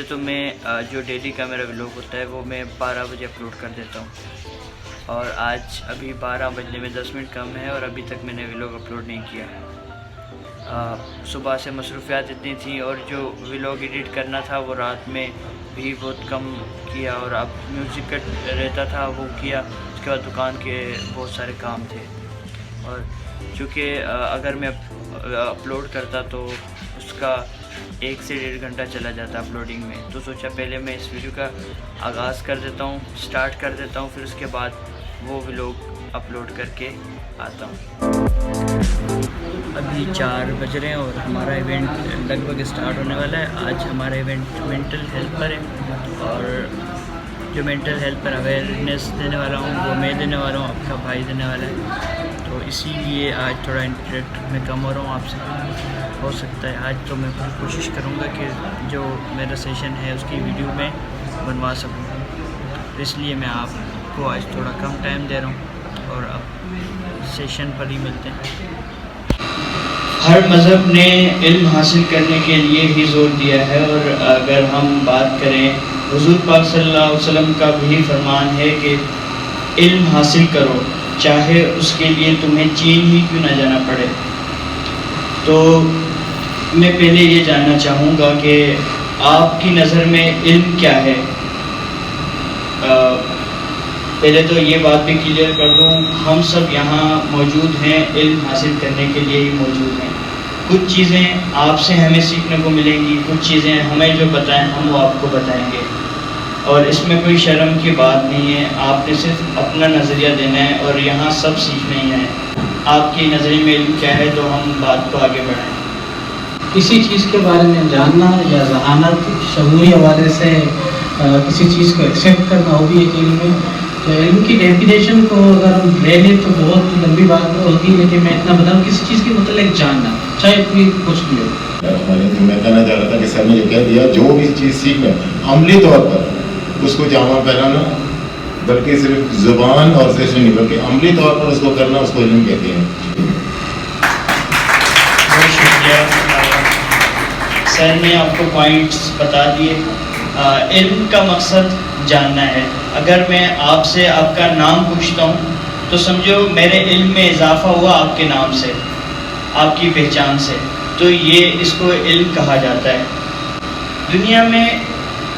تو میں جو ڈیلی کا میرا ولاگ ہوتا ہے وہ میں 12 بجے اپلوڈ کر دیتا ہوں، اور آج ابھی 12 بجنے میں 10 منٹ کم ہے اور ابھی تک میں نے ولاگ اپلوڈ نہیں کیا۔ صبح سے مصروفیات اتنی تھیں اور جو ولاگ ایڈٹ کرنا تھا وہ رات میں بھی بہت کم کیا، اور اب میوزک کٹ رہتا تھا وہ کیا، اس کے بعد دکان کے بہت سارے کام تھے، اور چونکہ اگر میں اپلوڈ کرتا تو اس کا 1 سے 1.5 گھنٹہ چلا جاتا اپلوڈنگ میں، تو سوچا پہلے میں اس ویڈیو کا آغاز کر دیتا ہوں، سٹارٹ کر دیتا ہوں، پھر اس کے بعد وہ ولاگ اپلوڈ کر کے آتا ہوں۔ ابھی 4 بج رہے ہیں اور ہمارا ایونٹ لگ بھگ اسٹارٹ ہونے والا ہے۔ آج ہمارا ایونٹ مینٹل ہیلتھ پر ہے، اور جو مینٹل ہیلتھ پر اویئرنیس دینے والا ہوں وہ میں دینے والا ہوں، آپ کا بھائی دینے والا ہے، تو اسی لیے آج تھوڑا انٹریکٹ میں کم ہو رہا ہوں آپ سے۔ ہو سکتا ہے آج تو میں کوشش کروں گا کہ جو میرا سیشن ہے اس کی ویڈیو میں بنوا سکوں، اس لیے میں آپ کو آج تھوڑا کم ٹائم دے رہا ہوں، اور اب سیشن پر ہی ملتے ہیں۔ ہر مذہب نے علم حاصل کرنے کے لیے ہی زور دیا ہے، اور اگر ہم بات کریں حضور پاک صلی اللہ علیہ وسلم کا بھی فرمان ہے کہ علم حاصل کرو، چاہے اس کے لیے تمہیں چین ہی کیوں نہ جانا پڑے۔ تو میں پہلے یہ جاننا چاہوں گا کہ آپ کی نظر میں علم کیا ہے؟ پہلے تو یہ بات بھی کلیئر کر دوں، ہم سب یہاں موجود ہیں علم حاصل کرنے کے لیے ہی موجود ہیں۔ کچھ چیزیں آپ سے ہمیں سیکھنے کو ملیں گی، کچھ چیزیں ہمیں جو بتائیں ہم وہ آپ کو بتائیں گے، اور اس میں کوئی شرم کی بات نہیں ہے، آپ نے صرف اپنا نظریہ دینا ہے اور یہاں سب سیکھنا ہی ہے۔ آپ کی نظریے میں علم کیا ہے تو ہم بات کو آگے بڑھائیں۔ کسی چیز کے بارے میں جاننا یا ذہانت شعوری حوالے سے کسی چیز کو ایکسیپٹ کرنا وہ بھی ایک علم ہے۔ تو علم کی ڈیفینیشن کو اگر ہم لے لیں تو بہت لمبی بات ہوگی، لیکن میں اتنا بتاؤں کسی چیز کے متعلق جاننا، چاہے کوئی کچھ بھی ہو۔ میں کہنا چاہ رہا تھا کہ سر نے جو کہہ دیا، جو بھی چیز سیکھنا عملی طور پر اس کو جامع پہنانا، بلکہ صرف زبان اور سیشن نہیں بلکہ عملی طور پر اس کو کرنا، اس کو علم کہتے ہیں۔ بہت شکریہ، سر نے آپ کو پوائنٹس بتا دیے۔ علم کا مقصد جاننا ہے۔ اگر میں آپ سے آپ کا نام پوچھتا ہوں تو سمجھو میرے علم میں اضافہ ہوا آپ کے نام سے، آپ کی پہچان سے، تو یہ اس کو علم کہا جاتا ہے۔ دنیا میں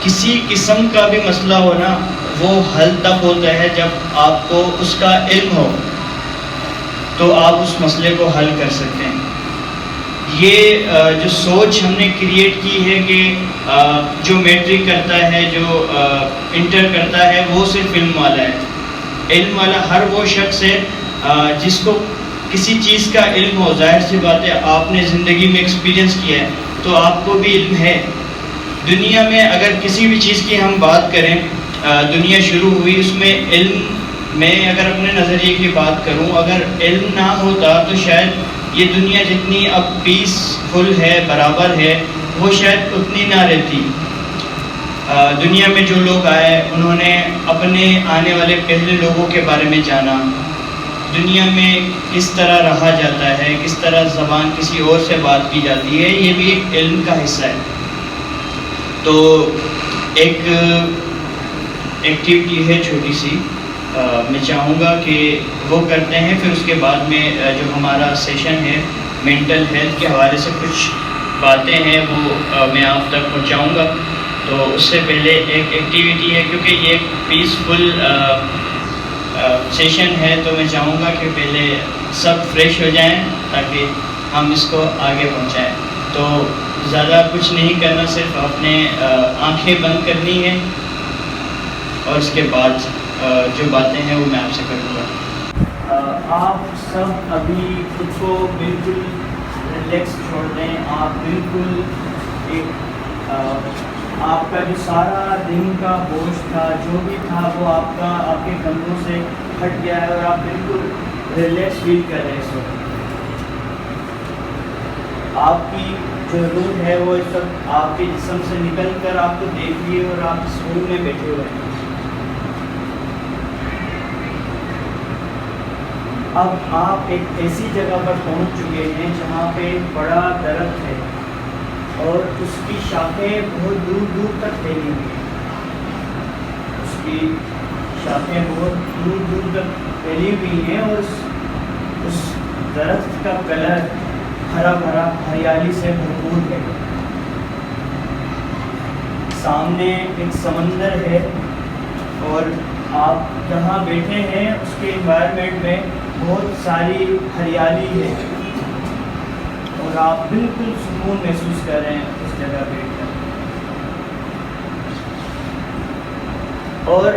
کسی قسم کا بھی مسئلہ ہو نا، وہ حل تب ہوتا ہے جب آپ کو اس کا علم ہو، تو آپ اس مسئلے کو حل کر سکتے ہیں۔ یہ جو سوچ ہم نے کریٹ کی ہے کہ جو میٹرک کرتا ہے، جو انٹر کرتا ہے، وہ صرف علم والا ہے۔ علم والا ہر وہ شخص ہے جس کو کسی چیز کا علم ہو۔ ظاہر سی بات ہے آپ نے زندگی میں ایکسپیرینس کیا ہے تو آپ کو بھی علم ہے۔ دنیا میں اگر کسی بھی چیز کی ہم بات کریں، دنیا شروع ہوئی اس میں علم، میں اگر اپنے نظریے کی بات کروں، اگر علم نہ ہوتا تو شاید یہ دنیا جتنی اب پیسفل ہے، برابر ہے، وہ شاید اتنی نہ رہتی۔ دنیا میں جو لوگ آئے انہوں نے اپنے آنے والے پہلے لوگوں کے بارے میں جانا، دنیا میں کس طرح رہا جاتا ہے، کس طرح زبان کسی اور سے بات کی جاتی ہے، یہ بھی ایک علم کا حصہ ہے۔ تو ایک ایکٹیویٹی ہے چھوٹی سی، میں چاہوں گا کہ وہ کرتے ہیں، پھر اس کے بعد میں جو ہمارا سیشن ہے مینٹل ہیلتھ کے حوالے سے کچھ باتیں ہیں وہ میں آپ تک پہنچاؤں گا۔ تو اس سے پہلے ایک ایکٹیویٹی ہے، کیونکہ یہ ایک پیسفل سیشن ہے تو میں چاہوں گا کہ پہلے سب فریش ہو جائیں تاکہ ہم اس کو آگے پہنچائیں۔ تو زیادہ کچھ نہیں کرنا، صرف اپنے آنکھیں بند کرنی ہے، اور اس کے بعد جو باتیں ہیں وہ میں آپ سے کروں گا۔ آپ سب ابھی خود کو بالکل ریلیکس چھوڑ دیں، آپ بالکل ایک آپ کا جو سارا دن کا بوجھ تھا، جو بھی تھا وہ آپ کے کندھوں سے ہٹ گیا ہے، اور آپ بالکل ریلیکس فیل کر رہے ہیں اس وقت۔ آپ کی جو روح ہے وہ اس وقت آپ کے جسم سے نکل کر آپ کو دیکھ لیے اور آپ اس روم میں بیٹھے ہوئے ہیں۔ اب آپ ایک ایسی جگہ پر پہنچ چکے ہیں جہاں پہ بڑا درخت ہے، اور اس کی شاخیں بہت دور دور تک پھیلی ہوئی ہیں. اس کی شاخیں بہت دور دور تک پھیلی ہوئی ہیں اور اس درخت کا کلر ہرا بھرا ہریالی سے بھرپور ہے. سامنے ایک سمندر ہے اور آپ جہاں بیٹھے ہیں اس کے انوائرمنٹ میں بہت ساری ہریالی ہے اور آپ بالکل سکون محسوس کر رہے ہیں اس جگہ بیٹھ کر. اور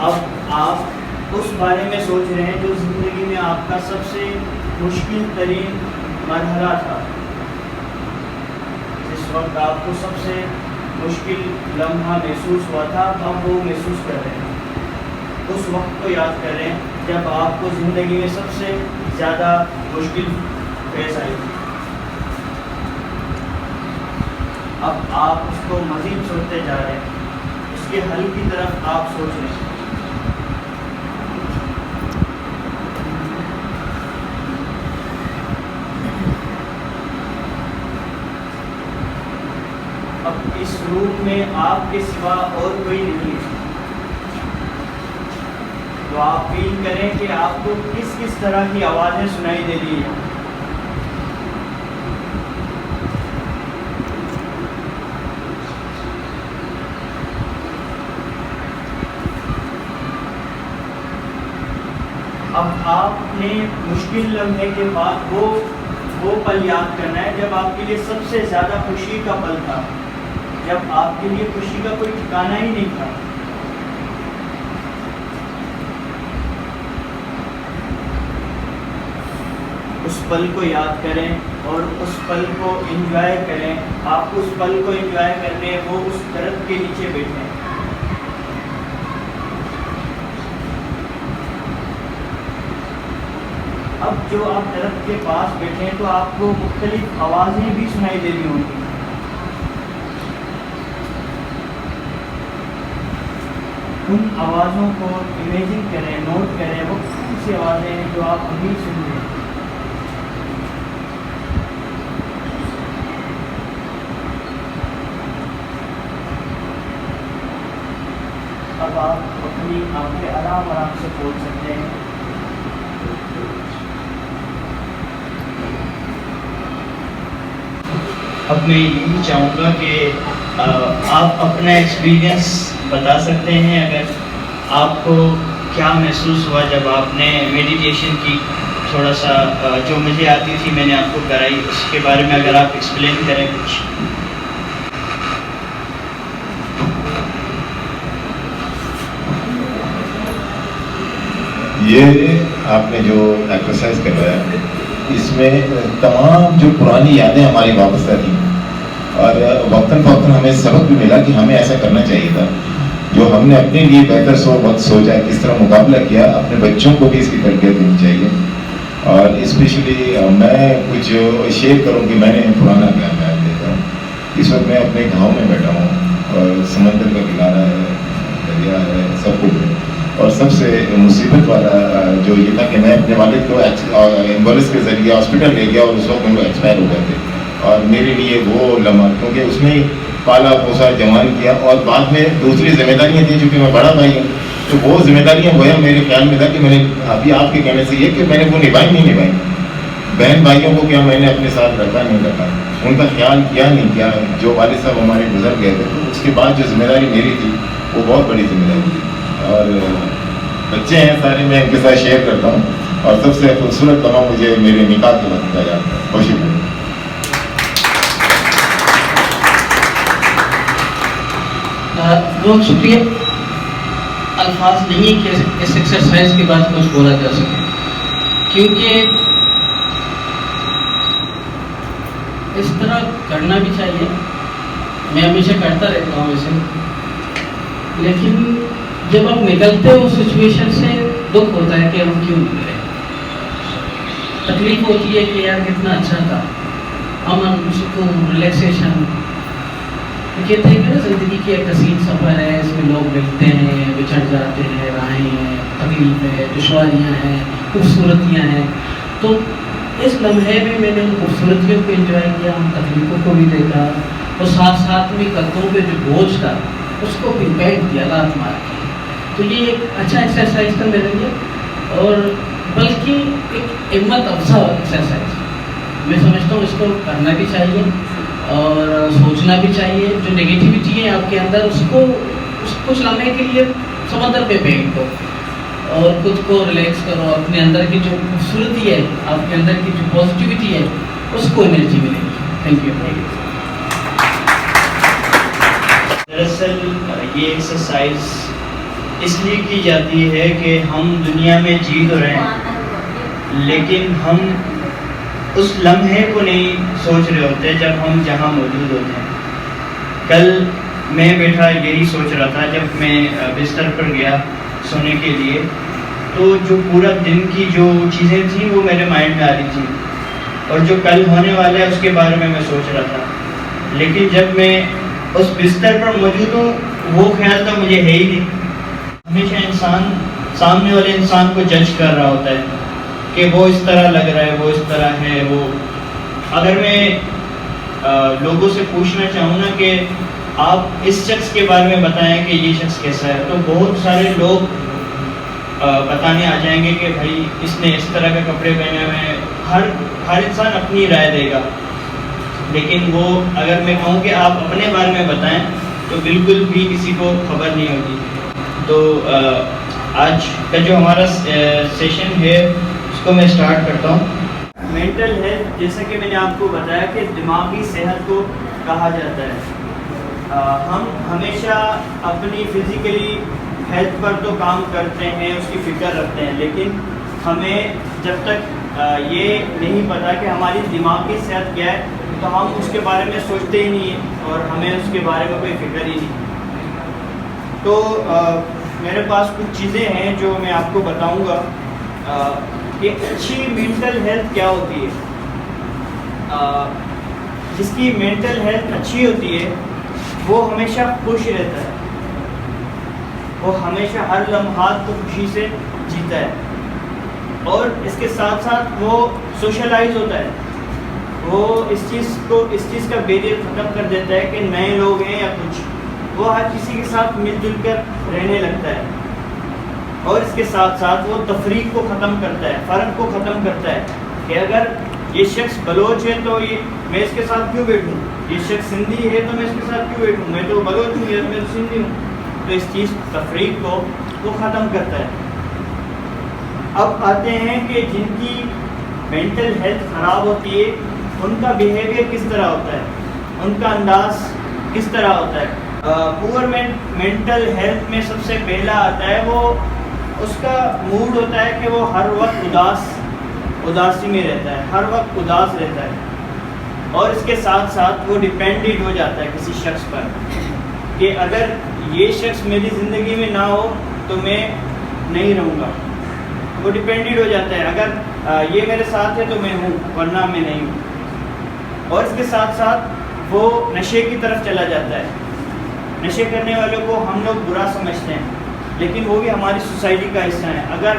اب آپ اس بارے میں سوچ رہے ہیں جو زندگی میں آپ کا سب سے مشکل ترین مرحلہ تھا. جس وقت آپ کو سب سے مشکل لمحہ محسوس ہوا تھا اب وہ محسوس کر رہے ہیں. اس وقت کو یاد کر رہے ہیں جب آپ کو زندگی میں سب سے زیادہ مشکل پیش آئی تھی. اب آپ اس کو مزید سوچتے جا رہے ہیں, اس کے حل کی طرف آپ سوچ رہے ہیں. اب اس روم میں آپ کے سوا اور کوئی نہیں ہے, تو آپ فیل کریں کہ آپ کو کس کس طرح کی آوازیں سنائی دے رہی ہیں. اب آپ نے مشکل لمحے کے بعد وہ پل یاد کرنا ہے جب آپ کے لیے سب سے زیادہ خوشی کا پل تھا, جب آپ کے لیے خوشی کا کوئی ٹھکانہ ہی نہیں تھا. اس پل کو یاد کریں اور اس پل کو انجوائے کریں. آپ اس پل کو انجوائے کرنے وہ اس درخت کے نیچے بیٹھیں. اب جو آپ درخت کے پاس بیٹھے ہیں تو آپ کو مختلف آوازیں بھی سنائی دے رہی ہوں گی. ان آوازوں کو امیجن کریں, نوٹ کریں وہ کون سی آوازیں ہیں جو آپ ابھی سن رہے ہیں. اب آپ اپنی آنکھیں آرام آرام سے کھول سکتے ہیں. اب میں یہی چاہوں گا کہ آپ اپنا ایکسپیرینس بتا سکتے ہیں, اگر آپ کو کیا محسوس ہوا جب آپ نے میڈیٹیشن کی. تھوڑا سا جو مجھے آتی تھی میں نے آپ کو کرائی, اس کے بارے میں اگر آپ ایکسپلین کریں کچھ. یہ آپ نے جو ایکسرسائز کروایا اس میں تمام جو پرانی یادیں ہماری واپس آ تھیں اور وقتاً فوقتاً ہمیں سبق بھی ملا کہ ہمیں ایسا کرنا چاہیے تھا. جو ہم نے اپنے لیے بہتر وقت سوچا, کس طرح مقابلہ کیا, اپنے بچوں کو بھی اس کی تربیت دینی چاہیے. اور اسپیشلی میں کچھ شیئر کروں کہ میں نے پرانا گیان یاد دیتا ہوں. اس وقت میں اپنے گاؤں میں بیٹھا ہوں اور سمندر کا کنارہ ہے, دریا ہے, سب کچھ ہے. اور سب سے مصیبت والا جو یہ تھا کہ میں اپنے والد کو ایمبولینس کے ذریعے ہاسپٹل لے گیا اور اس وقت وہ ایکسپائر ہو گئے تھے. اور میرے لیے وہ لمحہ, کیونکہ اس نے پالا پوسا جوان کیا اور بعد میں دوسری ذمہ داریاں تھیں, چونکہ میں بڑا بھائی ہوں تو وہ ذمہ داریاں گویا میرے خیال میں تھا کہ میں نے ابھی آپ کے کہنے سے یہ کہ میں نے وہ نبھائی نہیں نبھائی. بہن بھائیوں کو کیا میں نے اپنے ساتھ رکھا نہیں رکھا, ان کا خیال کیا نہیں کیا. جو والد صاحب ہمارے گزر گئے تھے تو اس کے بعد جو ذمہ داری میری تھی وہ بہت بڑی ذمہ داری تھی. اور بچے ہیں سارے, میں ان کے ساتھ شیئر کرتا ہوں. اور سب سے خوبصورت لمحہ مجھے میرے نکاح کے وقت کا یاد ہے. بہت شکریہ. بہت شکریہ. الفاظ نہیں کہ اس ایکسرسائز کے بعد کچھ بولا جا سکے, کیونکہ اس طرح کرنا بھی چاہیے. میں ہمیشہ کرتا رہتا ہوں اسے, لیکن جب آپ نکلتے ہو اس سچویشن سے دکھ ہوتا ہے کہ ہم کیوں نکلے. تکلیف ہوتی ہے کہ یار کتنا اچھا تھا, امن, سکون, ریلیکسیشن. کہتے ہیں کہ نا زندگی کی ایک حسین سفر ہے, اس میں لوگ ملتے ہیں, بچھڑ جاتے ہیں, راہیں ہیں, تکلیف ہے, دشواریاں ہیں, خوبصورتیاں ہیں. تو اس لمحے میں میں نے ان خوبصورتیوں کو انجوائے کیا، ان تکلیفوں کو بھی دیکھا، اور ساتھ ساتھ میں قدموں پہ جو بوجھ تھا اس کو بھی بیٹھ دیا، رات مار کے. تو یہ ایک اچھا ایکسرسائز تھا میرے لیے، اور بلکہ ایک ہمت افزا ایکسرسائز. میں سمجھتا ہوں اس کو کرنا بھی چاہیے اور سوچنا بھی چاہیے. جو نگیٹیوٹی ہے آپ کے اندر اس کو کچھ لمحے کے لیے سمندر پہ پھینک دو اور خود کو ریلیکس کرو. اپنے اندر کی جو خوبصورتی ہے، آپ کے اندر کی جو پازیٹیوٹی ہے، اس کو انرجی ملے گی. Thank you. دراصل یہ ایکسرسائز اس لیے کی جاتی ہے کہ ہم دنیا میں جی تو رہے ہیں، لیکن ہم اس لمحے کو نہیں سوچ رہے ہوتے جب ہم جہاں موجود ہوتے ہیں. کل میں بیٹھا یہی سوچ رہا تھا جب میں بستر پر گیا سونے کے لیے، تو جو پورا دن کی جو چیزیں تھیں وہ میرے مائنڈ میں آ رہی تھیں، اور جو کل ہونے والا ہے اس کے بارے میں سوچ رہا تھا. لیکن جب میں اس بستر پر موجود ہوں وہ خیال تو مجھے ہے ہی نہیں. ہمیشہ انسان سامنے والے انسان کو جج کر رہا ہوتا ہے کہ وہ اس طرح لگ رہا ہے، وہ اس طرح ہے. وہ اگر میں لوگوں سے پوچھنا چاہوں نا کہ آپ اس شخص کے بارے میں بتائیں کہ یہ شخص کیسا ہے، تو بہت سارے لوگ بتانے آ جائیں گے کہ بھائی اس نے اس طرح کے کپڑے پہنے ہوئے ہیں. ہر انسان اپنی رائے دے گا. لیکن وہ اگر میں کہوں کہ آپ اپنے بارے میں بتائیں تو بالکل بھی کسی کو خبر نہیں ہوگی. تو آج کا جو ہمارا سیشن ہے اس کو میں اسٹارٹ کرتا ہوں. مینٹل ہیلتھ، جیسا کہ میں نے آپ کو بتایا کہ دماغی صحت کو کہا جاتا ہے. ہم ہمیشہ اپنی فزیکلی ہیلتھ پر تو کام کرتے ہیں، اس کی فکر رکھتے ہیں، لیکن ہمیں جب تک یہ نہیں پتا کہ ہماری دماغی صحت کیا ہے تو ہم اس کے بارے میں سوچتے ہی نہیں ہیں اور ہمیں اس کے بارے میں کوئی فکر ہی نہیں. تو میرے پاس کچھ چیزیں ہیں جو میں آپ کو بتاؤں گا کہ اچھی مینٹل ہیلتھ کیا ہوتی ہے. جس کی مینٹل ہیلتھ اچھی ہوتی ہے وہ ہمیشہ خوش رہتا ہے، وہ ہمیشہ ہر لمحات کو خوشی سے جیتا ہے، اور اس کے ساتھ ساتھ وہ سوشلائز ہوتا ہے. وہ اس چیز کا بیریئر ختم کر دیتا ہے کہ نئے لوگ ہیں یا کچھ، وہ ہر کسی کے ساتھ مل جل کر رہنے لگتا ہے. اور اس کے ساتھ ساتھ وہ تفریق کو ختم کرتا ہے، فرق کو ختم کرتا ہے کہ اگر یہ شخص بلوچ ہے تو میں اس کے ساتھ کیوں بیٹھوں، یہ شخص سندھی ہے تو میں اس کے ساتھ کیوں بیٹھوں، میں تو بلوچ ہوں یا میں تو سندھی ہوں. تو اس چیز تفریق کو وہ ختم کرتا ہے. اب آتے ہیں کہ جن کی مینٹل ہیلتھ خراب ہوتی ہے ان کا بیہیویئر کس طرح ہوتا ہے، ان کا انداز کس طرح ہوتا ہے. پور مینٹل ہیلتھ میں سب سے پہلا آتا ہے وہ اس کا موڈ ہوتا ہے کہ وہ ہر وقت اداسی میں رہتا ہے، ہر وقت اداس رہتا ہے. اور اس کے ساتھ ساتھ وہ ڈپینڈنٹ ہو جاتا ہے کسی شخص پر کہ اگر یہ شخص میری زندگی میں نہ ہو تو میں نہیں رہوں گا. وہ ڈپینڈنٹ ہو جاتا ہے، اگر یہ میرے ساتھ ہے تو میں ہوں ورنہ میں نہیں ہوں. اور اس کے ساتھ ساتھ وہ نشے کی طرف چلا جاتا ہے. نشے کرنے والوں کو ہم لوگ برا سمجھتے ہیں لیکن وہ بھی ہماری سوسائٹی کا حصہ ہیں. اگر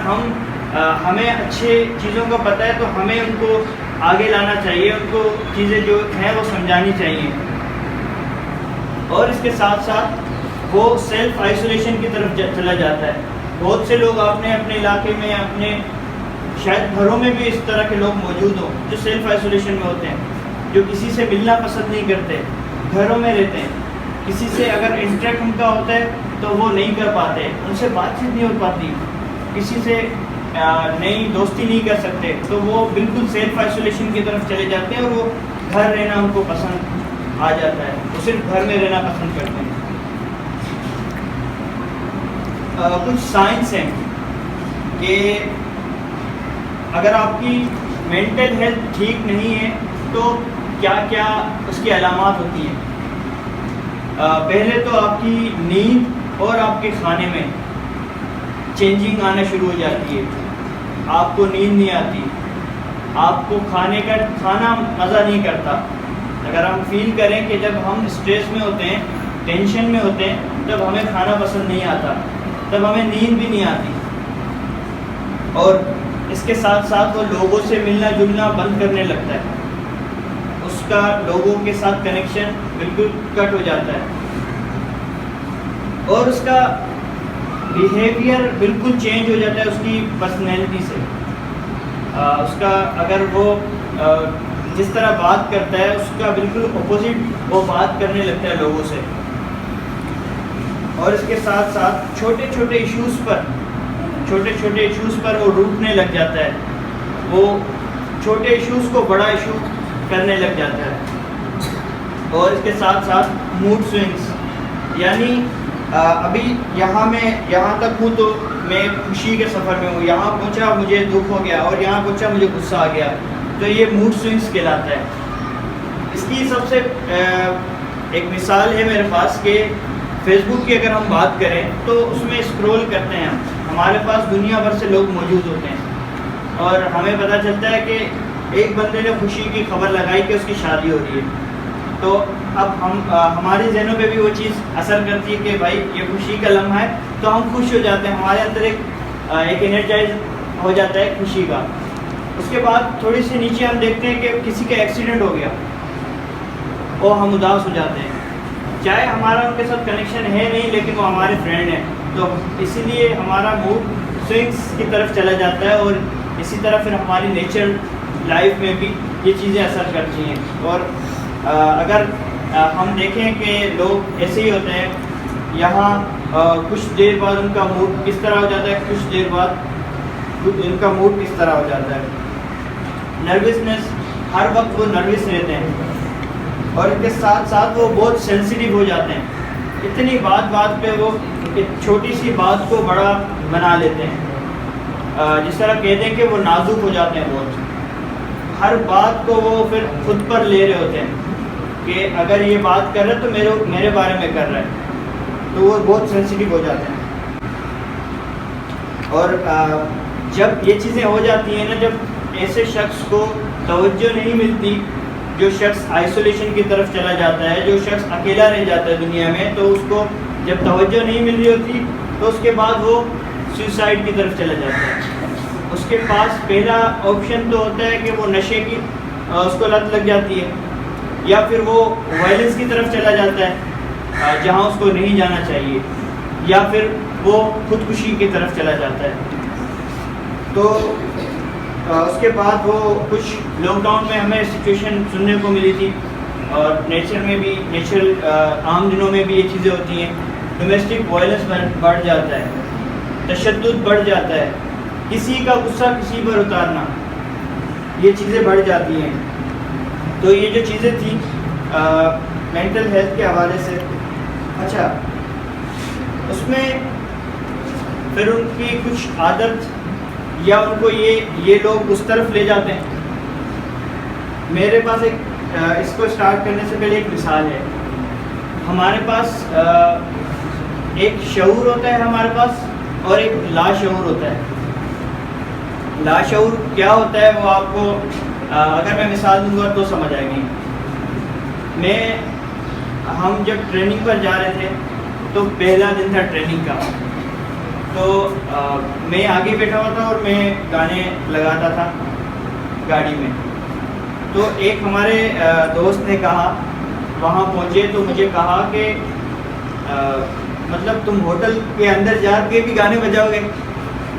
ہمیں اچھے چیزوں کا پتہ ہے تو ہمیں ان کو آگے لانا چاہیے، ان کو چیزیں جو ہیں وہ سمجھانی چاہیے. اور اس کے ساتھ ساتھ وہ سیلف آئسولیشن کی طرف چلا جاتا ہے. بہت سے لوگ آپ نے اپنے علاقے میں، اپنے شاید گھروں میں بھی اس طرح کے لوگ موجود ہوں جو سیلف آئسولیشن میں ہوتے ہیں، جو کسی سے ملنا پسند نہیں کرتے، گھروں میں رہتے ہیں. کسی سے اگر انٹریکٹ ان کا ہوتا ہے تو وہ نہیں کر پاتے، ان سے بات چیت نہیں ہو پاتی، کسی سے نئی دوستی نہیں کر سکتے، تو وہ بالکل سیلف آئسولیشن کی طرف چلے جاتے ہیں اور وہ گھر رہنا ان کو پسند آ جاتا ہے، وہ صرف گھر میں رہنا پسند کرتے ہیں. کچھ سائنس ہیں کہ اگر آپ کی مینٹل ہیلتھ ٹھیک نہیں ہے تو کیا کیا اس کی علامات ہوتی ہیں. پہلے تو آپ کی نیند اور آپ کے کھانے میں چینجنگ آنا شروع ہو جاتی ہے. آپ کو نیند نہیں آتی، آپ کو کھانا مزہ نہیں کرتا. اگر ہم فیل کریں کہ جب ہم اسٹریس میں ہوتے ہیں، ٹینشن میں ہوتے ہیں، تب ہمیں کھانا پسند نہیں آتا، تب ہمیں نیند بھی نہیں آتی. اور اس کے ساتھ ساتھ وہ لوگوں سے ملنا جلنا بند کرنے لگتا ہے، اس کا لوگوں کے ساتھ کنیکشن بالکل کٹ ہو جاتا ہے، اور اس کا بیہیویئر بالکل چینج ہو جاتا ہے اس کی پرسنالٹی سے. اس کا اگر وہ جس طرح بات کرتا ہے اس کا بالکل اپوزٹ وہ بات کرنے لگتا ہے لوگوں سے. اور اس کے ساتھ ساتھ چھوٹے چھوٹے ایشوز پر وہ روٹنے لگ جاتا ہے، وہ چھوٹے ایشوز کو بڑا ایشو کرنے لگ جاتا ہے. اور اس کے ساتھ ساتھ موڈ سوئنگس، یعنی ابھی یہاں تک ہوں تو میں خوشی کے سفر میں ہوں، یہاں پہنچا مجھے دکھ ہو گیا، اور یہاں پہنچا مجھے غصہ آ گیا، تو یہ موڈ سوئنگس کہلاتا ہے. اس کی سب سے ایک مثال ہے میرے پاس کہ فیس بک کی اگر ہم بات کریں تو اس میں اسکرول کرتے ہیں ہمارے پاس دنیا بھر سے لوگ موجود ہوتے ہیں، اور ہمیں پتہ چلتا ہے کہ ایک بندے نے خوشی کی خبر لگائی کہ اس کی شادی ہو رہی ہے، تو اب ہمارے ذہنوں پہ بھی وہ چیز اثر کرتی ہے کہ بھائی یہ خوشی کا لمحہ ہے، تو ہم خوش ہو جاتے ہیں، ہمارے اندر ایک انرجائز ہو جاتا ہے خوشی کا. اس کے بعد تھوڑی سی نیچے ہم دیکھتے ہیں کہ کسی کا ایکسیڈنٹ ہو گیا اور ہم اداس ہو جاتے ہیں، چاہے ہمارا ان کے ساتھ کنیکشن ہے نہیں لیکن وہ ہمارے فرینڈ ہیں، تو اسی لیے ہمارا موڈ سوئنگس کی طرف چلا جاتا ہے، اور اسی طرح پھر ہماری نیچر لائف میں بھی یہ چیزیں اثر کرتی ہیں. اور اگر ہم دیکھیں کہ لوگ ایسے ہی ہوتے ہیں، یہاں کچھ دیر بعد ان کا موڈ کس طرح ہو جاتا ہے، کچھ دیر بعد ان کا موڈ کس طرح ہو جاتا ہے. نروسنس، ہر وقت وہ نروس رہتے ہیں، اور ان کے ساتھ ساتھ وہ بہت سینسیٹیو ہو جاتے ہیں، اتنی بات پہ وہ ایک چھوٹی سی بات کو بڑا بنا لیتے ہیں، جس طرح کہتے ہیں کہ وہ نازک ہو جاتے ہیں بہت، ہر بات کو وہ پھر خود پر لے رہے ہوتے ہیں کہ اگر یہ بات کر رہا ہے تو میرے بارے میں کر رہا ہے، تو وہ بہت سینسیٹیو ہو جاتے ہیں. اور جب یہ چیزیں ہو جاتی ہیں نا، جب ایسے شخص کو توجہ نہیں ملتی، جو شخص آئسولیشن کی طرف چلا جاتا ہے، جو شخص اکیلا رہ جاتا ہے دنیا میں، تو اس کو جب توجہ نہیں مل رہی ہوتی تو اس کے بعد وہ سوسائڈ کی طرف چلا جاتا ہے. اس کے پاس پہلا آپشن تو ہوتا ہے کہ وہ نشے کی اس کو لت لگ جاتی ہے، یا پھر وہ وائلنس کی طرف چلا جاتا ہے جہاں اس کو نہیں جانا چاہیے، یا پھر وہ خودکشی کی طرف چلا جاتا ہے. تو اس کے بعد وہ کچھ لاک ڈاؤن میں ہمیں سچویشن سننے کو ملی تھی، اور نیچرل عام دنوں میں بھی یہ چیزیں ہوتی ہیں. ڈومیسٹک وائلنس بڑھ جاتا ہے، تشدد بڑھ جاتا ہے، کسی کا غصہ کسی پر اتارنا، یہ چیزیں بڑھ جاتی ہیں. تو یہ جو چیزیں تھیں مینٹل ہیلتھ کے حوالے سے. اچھا، اس میں پھر ان کی کچھ عادت یا ان کو یہ لوگ اس طرف لے جاتے ہیں. میرے پاس اس کو اسٹارٹ کرنے سے پہلے ایک مثال ہے. ہمارے پاس ایک شعور ہوتا ہے ہمارے پاس، اور ایک لاشعور ہوتا ہے. لاشعور کیا ہوتا ہے وہ آپ کو اگر میں مثال دوں گا تو سمجھ آئے گی. ہم جب ٹریننگ پر جا رہے تھے تو پہلا دن تھا ٹریننگ کا، تو میں آگے بیٹھا ہوا تھا اور میں گانے لگاتا تھا گاڑی میں. تو ایک ہمارے دوست نے کہا، وہاں پہنچے تو مجھے کہا کہ مطلب تم ہوٹل کے اندر جا کے بھی گانے بجاؤ گے،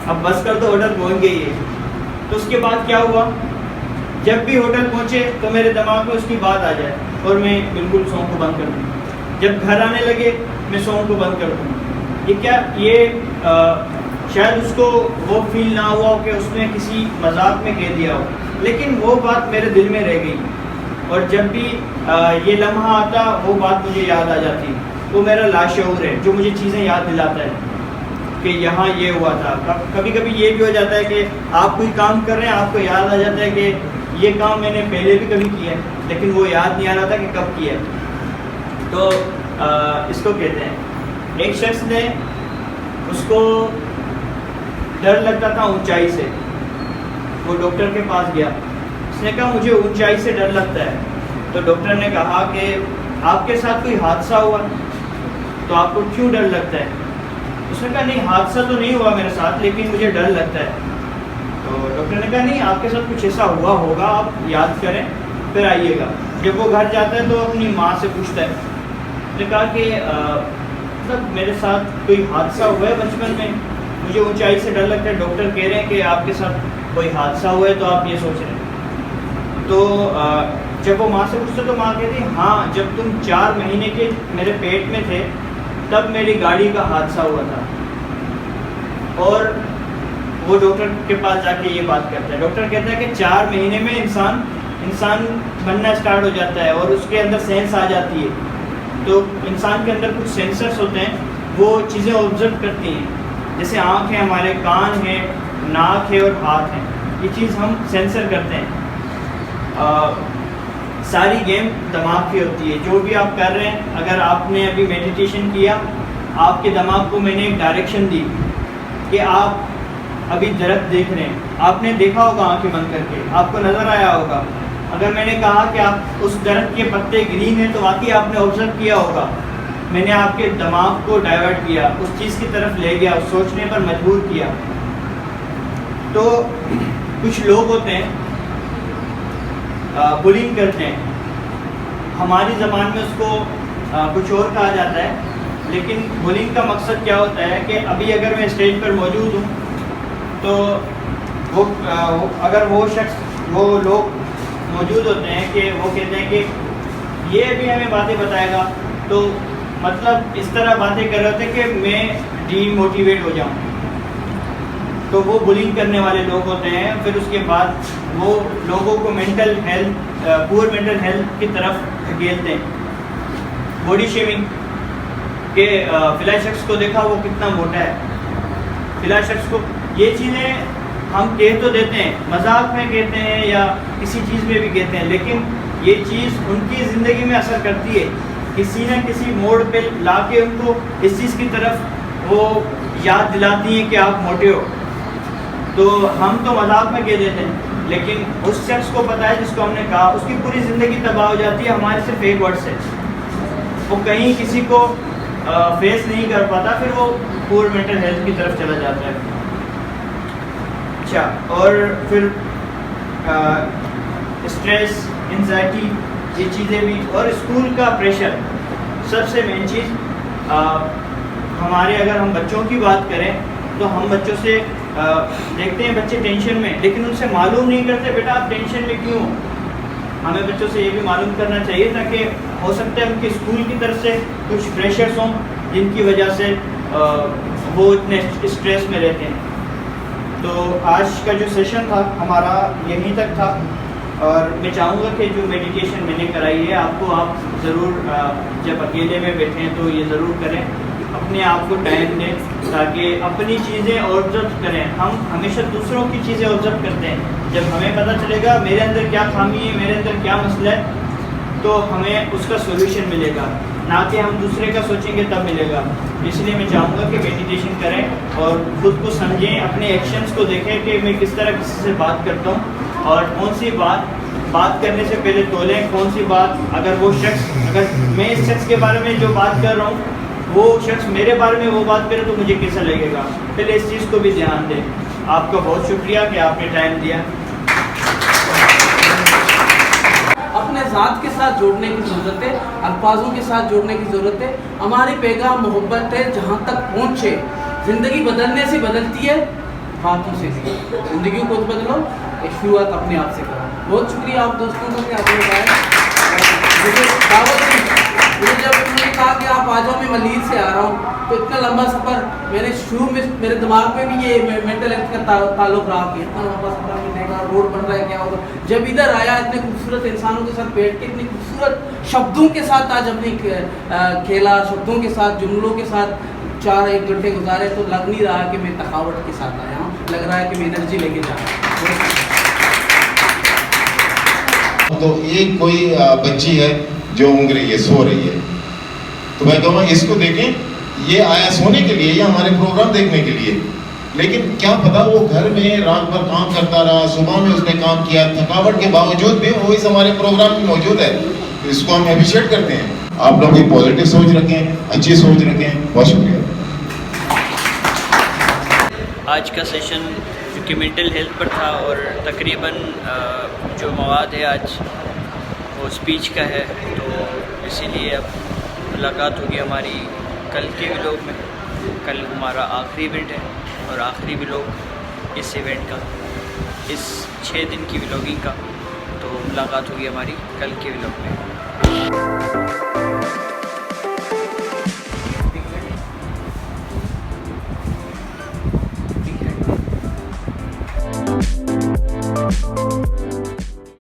اب بس کر تو ہوٹل پہنچ گئی ہے. تو اس کے بعد کیا ہوا، جب بھی ہوٹل پہنچے تو میرے دماغ میں اس کی بات آ جائے اور میں بالکل سانگ کو بند کر دوں. جب گھر آنے لگے میں سانگ کو بند کر دوں. یہ شاید اس کو وہ فیل نہ ہوا ہو کہ اس نے کسی مذاق میں کہہ دیا ہو، لیکن وہ بات میرے دل میں رہ گئی، اور جب بھی یہ لمحہ آتا وہ بات مجھے یاد آ جاتی. وہ میرا لاشعور ہے جو مجھے چیزیں یاد دلاتا ہے کہ یہاں یہ ہوا تھا. کبھی کبھی یہ بھی ہو جاتا ہے کہ آپ کوئی کام کر رہے ہیں، آپ کو یاد آ جاتا ہے کہ یہ کام میں نے پہلے بھی کبھی کیا ہے، لیکن وہ یاد نہیں آ رہا تھا کہ کب کیا ہے. تو اس کو کہتے ہیں. ایک شخص نے، اس کو ڈر لگتا تھا اونچائی سے، وہ ڈاکٹر کے پاس گیا. اس نے کہا مجھے اونچائی سے ڈر لگتا ہے. تو ڈاکٹر نے کہا کہ آپ کے ساتھ کوئی حادثہ ہوا تو آپ کو کیوں ڈر لگتا ہے؟ اس نے کہا نہیں، حادثہ تو نہیں ہوا میرے ساتھ، لیکن مجھے ڈر لگتا ہے. تو ڈاکٹر نے کہا نہیں آپ کے ساتھ کچھ ایسا ہوا ہوگا, آپ یاد کریں پھر آئیے گا. جب وہ گھر جاتا ہے تو اپنی ماں سے پوچھتا ہے. نے کہا کہ مطلب میرے ساتھ کوئی حادثہ ہوا ہے بچپن میں, مجھے اونچائی سے ڈر لگتا ہے, ڈاکٹر کہہ رہے ہیں کہ آپ کے ساتھ کوئی حادثہ ہوا ہے تو آپ یہ سوچ رہے ہیں. تو جب وہ ماں سے پوچھتے تو ماں کہتی ہاں جب تم 4 مہینے کے میرے پیٹ میں تھے تب میری گاڑی کا حادثہ ہوا تھا. اور وہ ڈاکٹر کے پاس جا کے یہ بات کرتا ہے. ڈاکٹر کہتا ہے کہ 4 مہینے میں انسان بننا اسٹارٹ ہو جاتا ہے اور اس کے اندر سینس آ جاتی ہے. تو انسان کے اندر کچھ سینسرز ہوتے ہیں, وہ چیزیں آبزرو کرتی ہیں, جیسے آنکھ ہے, ہمارے کان ہیں, ناک ہے اور ہاتھ ہیں, یہ چیز ہم سینسر کرتے ہیں. ساری گیم دماغ کی ہوتی ہے. جو بھی آپ کر رہے ہیں, اگر آپ نے ابھی میڈیٹیشن کیا, آپ کے دماغ کو میں نے ایک ڈائریکشن دی کہ آپ ابھی درخت دیکھ رہے ہیں, آپ نے دیکھا ہوگا آنکھیں بند کر کے, آپ کو نظر آیا ہوگا. اگر میں نے کہا کہ آپ اس درخت کے پتے گرین ہیں تو واقعی آپ نے آبزرو کیا ہوگا. میں نے آپ کے دماغ کو ڈائیورٹ کیا, اس چیز کی طرف لے گیا, اس سوچنے پر مجبور کیا. تو کچھ لوگ ہوتے ہیں بلنگ کرتے ہیں, ہماری زبان میں اس کو کچھ اور کہا جاتا ہے, لیکن بلنگ کا مقصد کیا ہوتا ہے کہ ابھی اگر میں اسٹیج پر موجود ہوں تو وہ اگر وہ لوگ موجود ہوتے ہیں کہ وہ کہتے ہیں کہ یہ بھی ہمیں باتیں بتائے گا, تو مطلب اس طرح باتیں کر رہے ہوتے ہیں کہ میں ڈی موٹیویٹ ہو جاؤں. تو وہ بلنگ کرنے والے لوگ ہوتے ہیں. پھر اس کے بعد وہ لوگوں کو پور مینٹل ہیلتھ کی طرف دھکیلتے ہیں. باڈی شیمنگ کہ فلاں شخص کو دیکھا وہ کتنا موٹا ہے, فلاں شخص کو, یہ چیزیں ہم کہہ تو دیتے ہیں, مذاق میں کہتے ہیں یا کسی چیز میں بھی کہتے ہیں, لیکن یہ چیز ان کی زندگی میں اثر کرتی ہے. کسی نہ کسی موڑ پہ لا کے ان کو اس چیز کی طرف وہ یاد دلاتی ہیں کہ آپ موٹے ہو. تو ہم تو مذاق میں کہہ دیتے ہیں, لیکن اس شخص کو پتہ ہے جس کو ہم نے کہا, اس کی پوری زندگی تباہ ہو جاتی ہے ہمارے صرف ایک ورڈ سے. وہ کہیں کسی کو فیس نہیں کر پاتا, پھر وہ پور مینٹل ہیلتھ کی طرف چلا جاتا ہے. اچھا, اور پھر اسٹریس, انزائٹی, یہ چیزیں بھی, اور اسکول کا پریشر. سب سے مین چیز ہمارے, اگر ہم بچوں کی بات کریں تو ہم بچوں سے دیکھتے ہیں بچے ٹینشن میں, لیکن ان سے معلوم نہیں کرتے بیٹا آپ ٹینشن میں کیوں. ہمیں بچوں سے یہ بھی معلوم کرنا چاہیے تاکہ ہو سکتا ہے ان کے اسکول کی طرف سے کچھ پریشرس ہوں جن کی وجہ سے وہ اتنے اسٹریس میں رہتے ہیں. تو آج کا جو سیشن تھا ہمارا یہیں تک تھا, اور میں چاہوں گا کہ جو میڈیٹیشن میں نے کرائی ہے آپ کو, آپ ضرور جب اکیلے میں بیٹھیں تو یہ ضرور کریں, اپنے آپ کو ٹائم دیں تاکہ اپنی چیزیں آبزرو کریں. ہم ہمیشہ دوسروں کی چیزیں آبزرو کرتے ہیں, جب ہمیں پتہ چلے گا میرے اندر کیا خامی ہے, میرے اندر کیا مسئلہ ہے, تو ہمیں اس کا سولوشن ملے گا, نہ کہ ہم دوسرے کا سوچیں گے تب ملے گا. اس لیے میں چاہوں گا کہ میڈیٹیشن کریں اور خود کو سمجھیں, اپنے ایکشنز کو دیکھیں کہ میں کس طرح کسی سے بات کرتا ہوں, اور کون سی بات کرنے سے پہلے تولیں, کون سی بات اگر وہ شخص, اگر میں اس شخص کے بارے میں جو بات کر رہا ہوں وہ شخص میرے بارے میں وہ بات کرے تو مجھے کیسا لگے گا. پہلے اس چیز کو بھی دھیان دیں. آپ کا بہت شکریہ کہ آپ نے ٹائم دیا. اپنے ذات کے ساتھ جوڑنے کی ضرورت ہے, الفاظوں کے ساتھ جوڑنے کی ضرورت ہے. ہماری پیغام محبت ہے, جہاں تک پہنچے. زندگی بدلنے سے بدلتی ہے, ہاتھوں سے بھی. زندگی کو بدلو, شروعات اپنے آپ سے کرو. بہت شکریہ آپ دوستوں کا کہ آپ نے بتایا, مجھے دعوت دی. مجھے جب انہوں نے کہا کہ آپ آ جاؤ, میں ملیل سے آ رہا ہوں, تو اتنا لمبا سفر میں نے شروع میں میرے دماغ میں بھی یہ مینٹل ہیلتھ کا تعلق رہا کہ اتنا لمبا سفر میں دیکھا, روڈ بن رہا ہے, کیا ہوگا. جب ادھر آیا اتنے خوبصورت انسانوں کے ساتھ بیٹھ کے, اتنی خوبصورت شبدوں کے ساتھ آج اپنی کھیلا, شبدوں کے ساتھ, جملوں کے ساتھ 4-1 گھنٹے گزارے, تو لگ نہیں رہا کہ میں تھکاوٹ کے ساتھ آیا ہوں, لگ رہا ہے کہ میں انرجی لے کے جا رہا ہوں. تو ایک کوئی بچی ہے جو اونگ رہی ہے, سو رہی ہے, تو میں کہوں گا اس کو دیکھیں, یہ آیا سونے کے لیے یا ہمارے پروگرام دیکھنے کے لیے, لیکن کیا پتا وہ گھر میں رات بھر کام کرتا رہا, صبح میں اس نے کام کیا, تھکاوٹ کے باوجود بھی وہ اس ہمارے پروگرام میں موجود ہے. اس کو ہم اپریشیٹ کرتے ہیں. آپ لوگ یہ پازیٹیو سوچ رکھیں, اچھی سوچ رکھیں. بہت شکریہ. آج کا سیشن جو کہ مینٹل ہیلتھ پر تھا، اور تقریباً جو مواد ہے آج وہ اسپیچ کا ہے، تو اسی لیے اب ملاقات ہوگی ہماری کل کے ولاگ میں. کل ہمارا آخری ایونٹ ہے اور آخری ولاگ اس ایونٹ کا، اس 6 دن کی ولاگنگ کا. تو ملاقات ہوگی ہماری کل کے ولاگ میں.